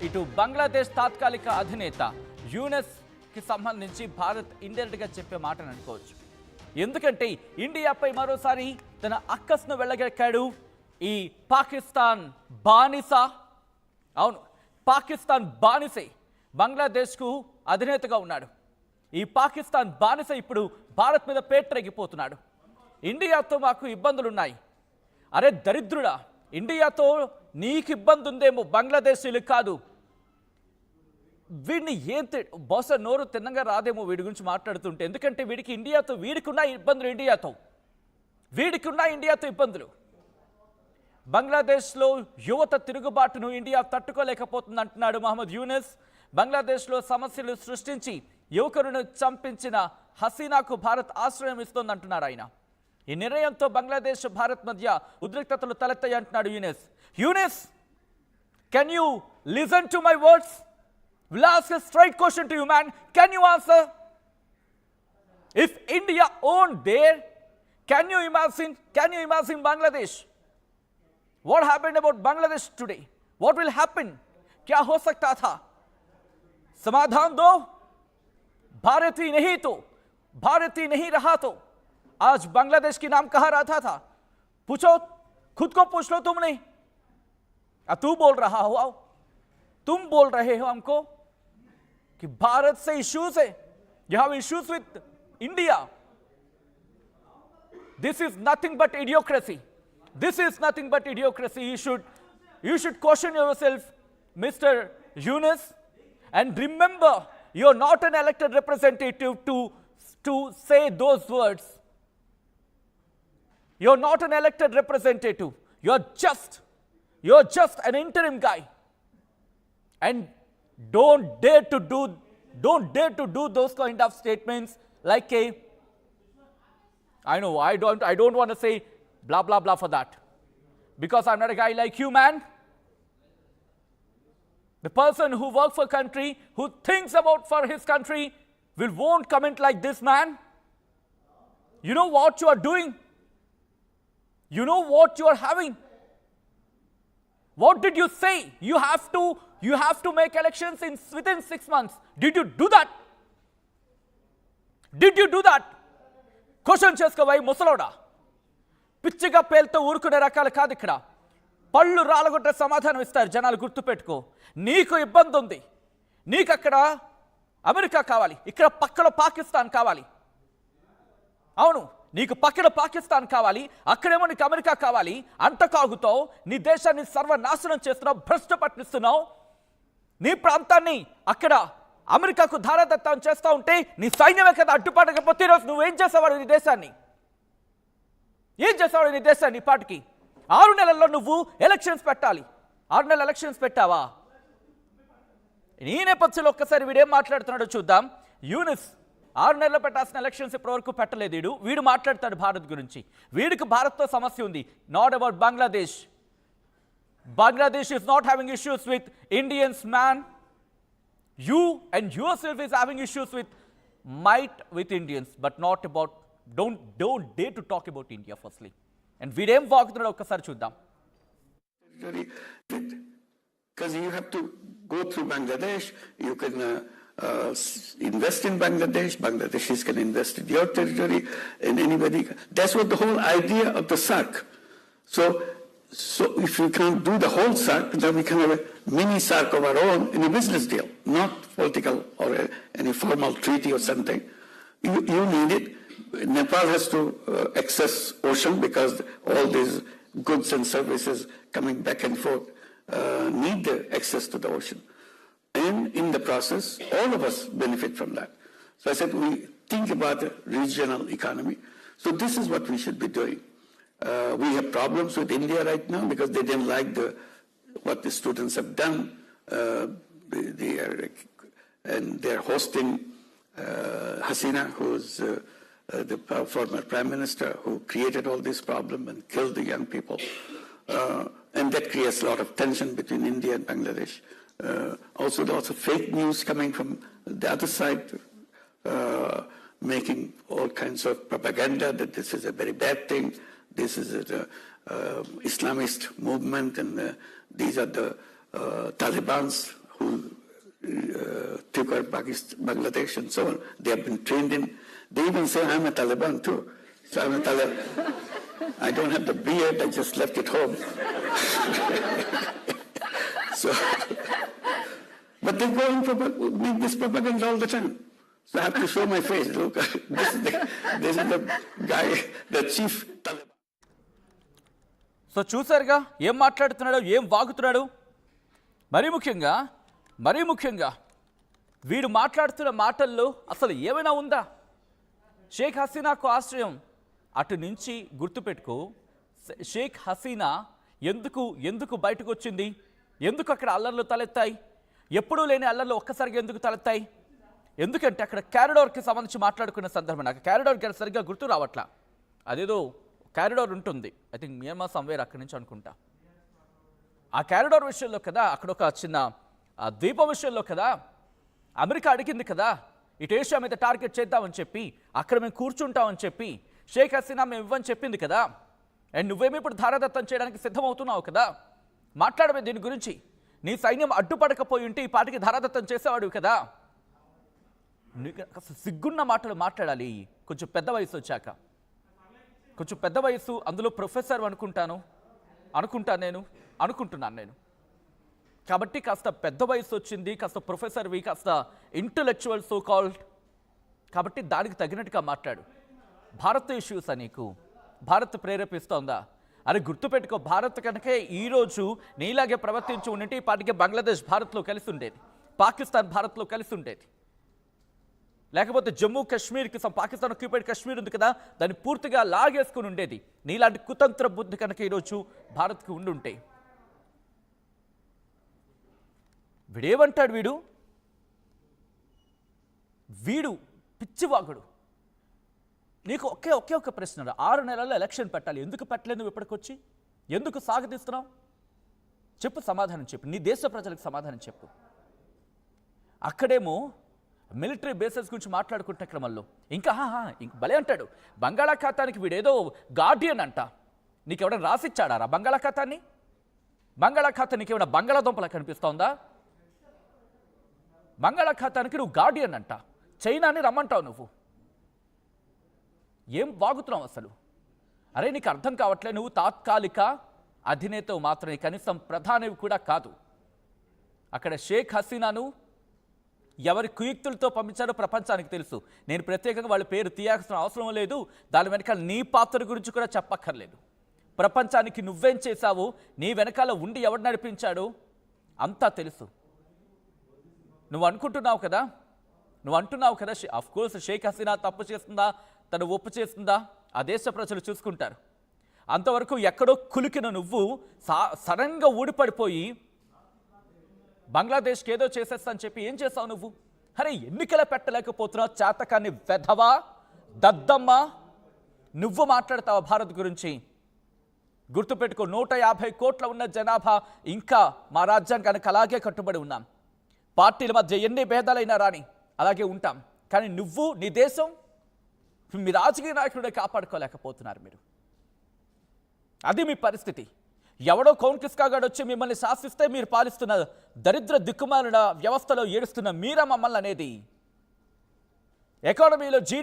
ఇటు బంగ్లాదేశ్ తాత్కాలిక అధినేత యూనెస్కి సంబంధించి భారత్ ఇండైరెక్ట్గా చెప్పే మాటను అనుకోవచ్చు. ఎందుకంటే ఇండియాపై మరోసారి తన అక్కస్ను వెళ్ళగక్కాడు ఈ పాకిస్తాన్ బానిస. అవును, పాకిస్తాన్ బానిసే బంగ్లాదేశ్కు అధినేతగా ఉన్నాడు. ఈ పాకిస్తాన్ బానిస ఇప్పుడు భారత్ మీద పేట్రెగిపోతున్నాడు. ఇండియాతో మాకు ఇబ్బందులున్నాయి. అరే దరిద్రుడా, ఇండియాతో నీకు ఇబ్బంది ఉందేమో, బంగ్లాదేశీలకు కాదు. వీడిని బహుశా నోరు తిన్నగా రాదేమో వీడి గురించి మాట్లాడుతుంటే. ఎందుకంటే వీడికి ఇండియాతో వీడికున్న ఇబ్బందులు, ఇండియాతో ఇబ్బందులు. బంగ్లాదేశ్లో యువత తిరుగుబాటును ఇండియా తట్టుకోలేకపోతుంది అంటున్నాడు మహమ్మద్ యూనిస్. బంగ్లాదేశ్లో సమస్యలు సృష్టించి యువకులను చంపించిన హసీనాకు భారత్ ఆశ్రయం ఇస్తోంది అంటున్నాడు ఆయన. ఈ నిర్ణయంతో బంగ్లాదేశ్ భారత్ మధ్య ఉద్రిక్తతలు తలెత్తాయి అంటున్నాడు Yunus. Yunus, can you listen to my words? We'll ask a straight question to you, man. Can you answer? If India owned there, can you imagine Bangladesh? What happened about Bangladesh today? What will happen? क्या हो सकता था? समाधान दो. भारतीय नहीं रहा तो आज बांग्लादेश की नाम कहाँ रहता था? पूछो, खुद को पूछ लो तुमने. तू बोल रहा हो, तुम बोल रहे हो हमको कि भारत से इश्यूज है. You have issues with India. This is nothing but idiocracy. You should caution yourself, Mr. Yunus, and remember, you're not an elected representative to say those words. You're not an elected representative. You're just an interim guy. And don't dare to do those kind of statements like I know I don't want to say blah blah blah for that, because I'm not a guy like you, man. The person who works for country, who thinks about for his country, won't comment like this, man. You know what you are doing? You know what you are having? What did you say? You have to make elections within 6 months. Did you do that? Question చేసుకోవాలి ముసలోడా. పిచ్చిగా పేలుతో ఊరుకునే రకాలు కాదు ఇక్కడ. పళ్ళు రాలగొట్టే సమాధానం ఇస్తారు జనాలు, గుర్తుపెట్టుకో. నీకు ఇబ్బంది ఉంది, నీకు అక్కడ అమెరికా కావాలి, ఇక్కడ పక్కన పాకిస్తాన్ కావాలి. అవును, నీకు పక్కన పాకిస్తాన్ కావాలి, అక్కడేమో నీకు అమెరికా కావాలి. అంత కాగుతావు, నీ దేశాన్ని సర్వనాశనం చేస్తున్నావు, భ్రష్టు పట్టిస్తున్నావు. నీ ప్రాంతాన్ని అక్కడ అమెరికాకు ధారాదత్తం చేస్తూ ఉంటే నీ సైన్యమే కదా అడ్డుపడకపోతే ఈరోజు నువ్వేం చేసేవాడు నీ దేశాన్ని? పాటికి 6 నెలల్లో నువ్వు ఎలక్షన్స్ పెట్టాలి. 6 నెలల ఎలక్షన్స్ పెట్టావా? ఈ నేపథ్యంలో ఒక్కసారి వీడేం మాట్లాడుతున్నాడో చూద్దాం. యూనిస్ 6 నెలల్లో పెట్టాల్సిన ఎలక్షన్స్ ఇప్పటివరకు పెట్టలేదు. వీడు మాట్లాడతాడు భారత్ గురించి. వీడికి భారత్తో సమస్య ఉంది, not about Bangladesh. Bangladesh is not having issues with Indians, man. You and yourself is having issues with Indians, but not about. Don't dare to talk about India firstly. And వీడేం వాగుతున్నాడో ఒక్కసారి చూద్దాం. Because you have to go through Bangladesh, you can invest in Bangladesh. Bangladeshis can invest in your territory, and anybody. That's what the whole idea of the SAARC. So if we can't do the whole SAARC, then we can have a mini SAARC of our own in a business deal, not political or any formal treaty or something. You need it. Nepal has to access ocean because all these goods and services coming back and forth need the access to the ocean. And in the process, all of us benefit from that. So I said, we think about the regional economy. So this is what we should be doing. We have problems with India right now because they didn't like what the students have done. They're hosting Hasina, who's the former prime minister, who created all this problem and killed the young people. And that creates a lot of tension between India and Bangladesh. Also, lots of fake news coming from the other side, making all kinds of propaganda that this is a very bad thing. This is an Islamist movement, and these are the Talibans who took out Pakistan, Bangladesh and so on. They have been trained in, they even say I'm a Taliban too. So I'm a Taliban. I don't have the beard, I just left it home. So, but they go and make this propaganda all the time. So I have to show my face. Look, this is the guy, the chief Taliban. So చూసారుగా ఏం మాట్లాడుతున్నాడో, ఏం వాగుతున్నాడు. మరీ ముఖ్యంగా వీడు మాట్లాడుతున్న మాటల్లో అసలు ఏమైనా ఉందా? షేక్ హసీనాకు ఆశ్రయం అటు నుంచి గుర్తుపెట్టుకో. షేక్ హసీనా ఎందుకు బయటకు వచ్చింది? ఎందుకు అక్కడ అల్లర్లు తలెత్తాయి? ఎప్పుడూ లేని అల్లర్లు ఒక్కసారిగా ఎందుకు తలెత్తాయి? ఎందుకంటే అక్కడ క్యారిడార్కి సంబంధించి మాట్లాడుకున్న సందర్భం నాకు క్యారిడార్కి సరిగ్గా గుర్తు రావట్లా. అదేదో క్యారిడార్ ఉంటుంది, ఐ థింక్ మియాన్మార్ సమ్వేర్ అక్కడి నుంచి అనుకుంటా. ఆ క్యారిడార్ విషయంలో కదా, అక్కడ ఒక చిన్న ద్వీపం విషయంలో కదా అమెరికా అడిగింది కదా, ఇటు ఏషియా మీద టార్గెట్ చేద్దామని చెప్పి, అక్కడ మేము కూర్చుంటామని చెప్పి షేక్ హసీనా మేము ఇవ్వని చెప్పింది కదా. అండ్ నువ్వేమో ఇప్పుడు ధారాదత్తం చేయడానికి సిద్ధమవుతున్నావు కదా. మాట్లాడమే దీని గురించి. నీ సైన్యం అడ్డుపడకపోయి ఉంటే ఈ పాటికి ధారాదత్తం చేసేవాడు కదా. అసలు సిగ్గున్న మాటలు మాట్లాడాలి కొంచెం పెద్ద వయసు వచ్చాక. కొంచెం పెద్ద వయసు, అందులో ప్రొఫెసర్ అనుకుంటున్నాను నేను. కాబట్టి కాస్త పెద్ద వయసు వచ్చింది, కాస్త ప్రొఫెసర్వి, కాస్త ఇంటలెక్చువల్ సో కాల్డ్. కాబట్టి దానికి తగినట్టుగా మాట్లాడు. భారత్ ఇష్యూసా నీకు? భారత్ ప్రేరేపిస్తోందా? అని గుర్తుపెట్టుకో. భారత్ కనుకే ఈరోజు నీలాగే ప్రవర్తించి ఉండింటే ఈ పాటికి బంగ్లాదేశ్ భారత్లో కలిసి ఉండేది, పాకిస్తాన్ భారత్లో కలిసి ఉండేది. లేకపోతే జమ్మూ కాశ్మీర్కి పాకిస్తాన్ ఆక్యుపైడ్ కాశ్మీర్ ఉంది కదా, దాన్ని పూర్తిగా లాగేసుకుని ఉండేది. నీలాంటి కుతంత్ర బుద్ధి కనుక ఈరోజు భారత్కి ఉండుంటే. వీడేమంటాడు? వీడు పిచ్చివాగుడు. నీకు ఒకే ఒక ప్రశ్న, 6 నెలల్లో ఎలక్షన్ పెట్టాలి, ఎందుకు పెట్టలేదు నువ్వు ఇప్పటికొచ్చి? ఎందుకు సాగదీస్తున్నావు? చెప్పు, సమాధానం చెప్పు. నీ దేశ ప్రజలకు సమాధానం చెప్పు. అక్కడేమో మిలిటరీ బేసెస్ గురించి మాట్లాడుకుంటున్న క్రమంలో ఇంకా భలే అంటాడు, బంగాళాఖాతానికి వీడేదో గార్డియన్ అంట. నీకు ఎవడైనా రాసిచ్చాడారా బంగాళాఖాతాన్ని? బంగాళాఖాతా నీకు ఏమైనా బంగాళాదుంపలా కనిపిస్తోందా? బంగాళాఖాతానికి నువ్వు గార్డియన్ అంట. చైనాని రమ్మంటావు నువ్వు. ఏం వాగుతున్నావు అసలు? అరే నీకు అర్థం కావట్లే. నువ్వు తాత్కాలిక అధినేతవు మాత్రమే, కనీసం ప్రధానివి కూడా కాదు. అక్కడ షేక్ హసీనాను ఎవరి కుయుక్తులతో పంపించారో ప్రపంచానికి తెలుసు. నేను ప్రత్యేకంగా వాళ్ళ పేరు తీయాల్సిన అవసరం లేదు. దాని వెనకాల నీ పాత్ర గురించి కూడా చెప్పక్కర్లేదు. ప్రపంచానికి నువ్వేం చేశావు, నీ వెనకాల ఉండి ఎవడు నడిపించాడు అంతా తెలుసు. నువ్వు అంటున్నావు కదా అఫ్కోర్స్ షేక్ హసీనా తప్పు చేస్తుందా, తను ఒప్పు చేస్తుందా ఆ దేశ ప్రజలు చూసుకుంటారు. అంతవరకు ఎక్కడో కులికిన నువ్వు సడన్గా ఊడిపడిపోయి బంగ్లాదేశ్కి ఏదో చేసేస్తా అని చెప్పి ఏం చేస్తావు నువ్వు? అరే ఎన్నికల పెట్టలేకపోతున్నావు, చేతకాన్ని వెధవా, దద్దమ్మ. నువ్వు మాట్లాడతావా భారత్ గురించి? గుర్తుపెట్టుకో, 150 కోట్ల ఉన్న జనాభా ఇంకా మా రాజ్యాంగానికి అలాగే కట్టుబడి ఉన్నాం. పార్టీల మధ్య ఎన్ని భేదాలైనా రాని అలాగే ఉంటాం. కానీ నువ్వు, నీ దేశం, మీ రాజకీయ నాయకుడే కాపాడుకోలేకపోతున్నారు మీరు. అది మీ పరిస్థితి. ఎవడో కౌన్ కిస్కాగాడు వచ్చి మిమ్మల్ని శాసిస్తే మీరు పాలిస్తున్న దరిద్ర దిక్కుమాలిన వ్యవస్థలో ఏడుస్తున్న మీరా మమ్మల్ని అనేది. ఎకానమీలో జీడీ